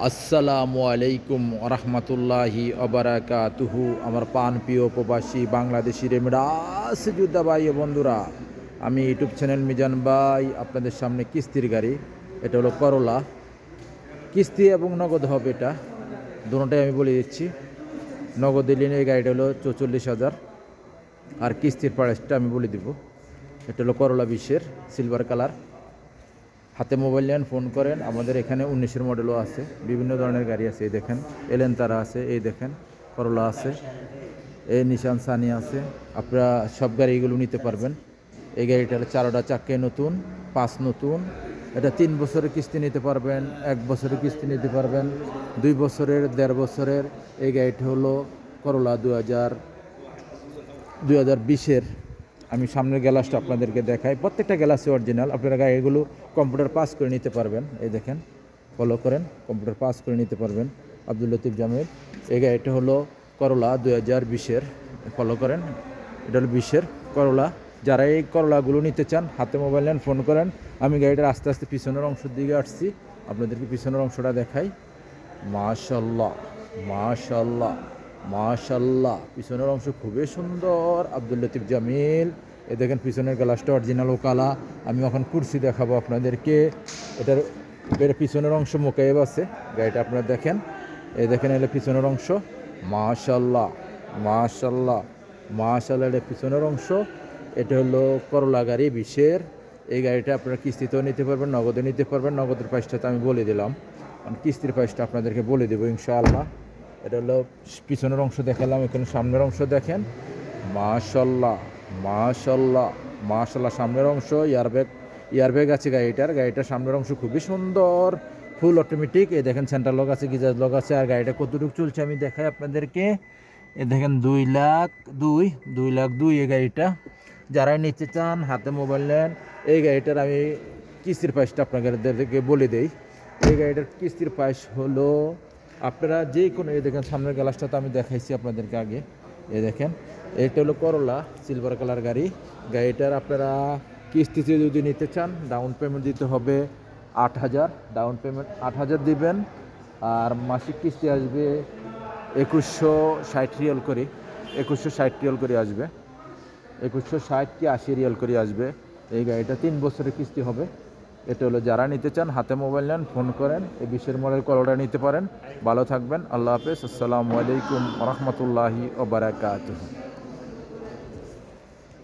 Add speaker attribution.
Speaker 1: আসসালামু আলাইকুম রহমতুল্লাহি অবরাকাতুহু। আমার পান প্রিয় প্রবাসী বাংলাদেশি রেমিডাস যোদ্ধা ভাই ও বন্ধুরা, আমি ইউটিউব চ্যানেল মিজান ভাই আপনাদের সামনে কিস্তির গাড়ি, এটা হলো করলা। কিস্তি এবং নগদ হবে, এটা দুটোটাই আমি বলে দিচ্ছি। নগদ দিলে এই গাড়িটা হলো 44,000, আর কিস্তির প্রাইসটা আমি বলে দিব। এটা হলো করলা 20-এর সিলভার কালার। হাতে মোবাইল নেন, ফোন করেন। আমাদের এখানে 19-এর মডেলও আছে, বিভিন্ন ধরনের গাড়ি আছে। এই দেখেন এলেন্তারা আছে, এই দেখেন করলা আছে, এই নিশান সানি আছে। আপনারা সব গাড়িগুলো নিতে পারবেন। এই গাড়িটার 4টা চাক্কে নতুন, 5 নতুন। এটা 3 বছরের কিস্তি নিতে পারবেন, 1 বছরের কিস্তি নিতে পারবেন, 2 বছরের, 1.5 বছরের। এই গাড়িটা হলো করলা 2020-এর। আমি সামনের গ্লাসটা আপনাদেরকে দেখাই। প্রত্যেকটা গ্লাসই অরিজিনাল। আপনারা গাড়িগুলো কম্পিউটার পাস করে নিতে পারবেন। এই দেখেন, ফলো করেন, কম্পিউটার পাস করে নিতে পারবেন। আব্দুল লতিফ জামিল। এই গাড়িটা হলো করলা 2020-এর, ফলো করেন। এটা হলো 20-এর করলা। যারা এই করলাগুলো নিতে চান, হাতে মোবাইল নেন, ফোন করেন। আমি গাড়িটার আস্তে আস্তে পিছনের অংশের দিকে আসছি, আপনাদেরকে পিছনের অংশটা দেখাই। মাশাল্লাহ, মাশাল্লাহ, মাশাল্লাহ, পিছনের অংশ খুবই সুন্দর। আব্দুল লতিফ জামিল। এ দেখেন পিছনের গ্লাসটা অরিজিনাল কালা। আমি এখন কুরসি দেখাবো আপনাদেরকে। এটার পিছনের অংশ মোকায়েব আছে গাড়িটা, আপনারা দেখেন। এই দেখেন, এলে পিছনের অংশ। মাশাল্লাহ, মাশাল্লাহ, মাশাল্লাহ, এটা পিছনের অংশ। এটা হলো করলা গাড়ি 20-এর। এই গাড়িটা আপনারা কিস্তিতেও নিতে পারবেন, নগদে নিতে পারবেন। নগদের প্রাইসটা তো আমি বলে দিলাম, কিস্তির প্রাইসটা আপনাদেরকে বলে দেবো ইনশাআল্লাহ। এটা হলো পিছনের অংশ দেখালাম, এখানে সামনের অংশ দেখেন। মাশাল্লাহ, মাশাল্লাহ, মাশাল্লাহ। সামনের অংশ ইয়ারব্যাগ আছে গাড়িটার সামনের অংশ খুবই সুন্দর, ফুল অটোমেটিক। এই দেখেন সেন্টার লক আছে, গিজার লক আছে। আর গাড়িটা কতটুকু চলছে আমি দেখাই আপনাদেরকে। এ দেখেন 2,02,2,02 এই গাড়িটা। যারাই নিতে চান, হাতে মোবাইল নেন। এই গাড়িটার আমি কিস্তির প্রাইসটা আপনাদেরকে বলে দেই। এই গাড়িটার কিস্তির প্রাইস হলো, আপনারা যে কোনো, এই দেখেন সামনের গ্লাসটা তো আমি দেখাইছি আপনাদেরকে আগে। এই দেখেন, এটা হলো করলা সিলভার কালার গাড়ি। গাড়িটার আপনারা কিস্তিতে যদি নিতে চান, ডাউন পেমেন্ট দিতে হবে 8,000। ডাউন পেমেন্ট 8,000 দিবেন, আর মাসিক কিস্তি আসবে 2,160 রিয়াল করে। 2,160 রিয়াল করে আসবে, 2,160 কি 80 রিয়াল করে আসবে। এই গাড়িটা 3 বছরের কিস্তি হবে। এটা হলো যারা নিতে চান, হাতে মোবাইল নেন, ফোন করেন। এই 20-এর মডেল করলাটা নিতে পারেন। ভালো থাকবেন, আল্লাহ হাফেজ, আসসালামু আলাইকুম রহমতুল্লাহি ওয়া বারাকাতুহু।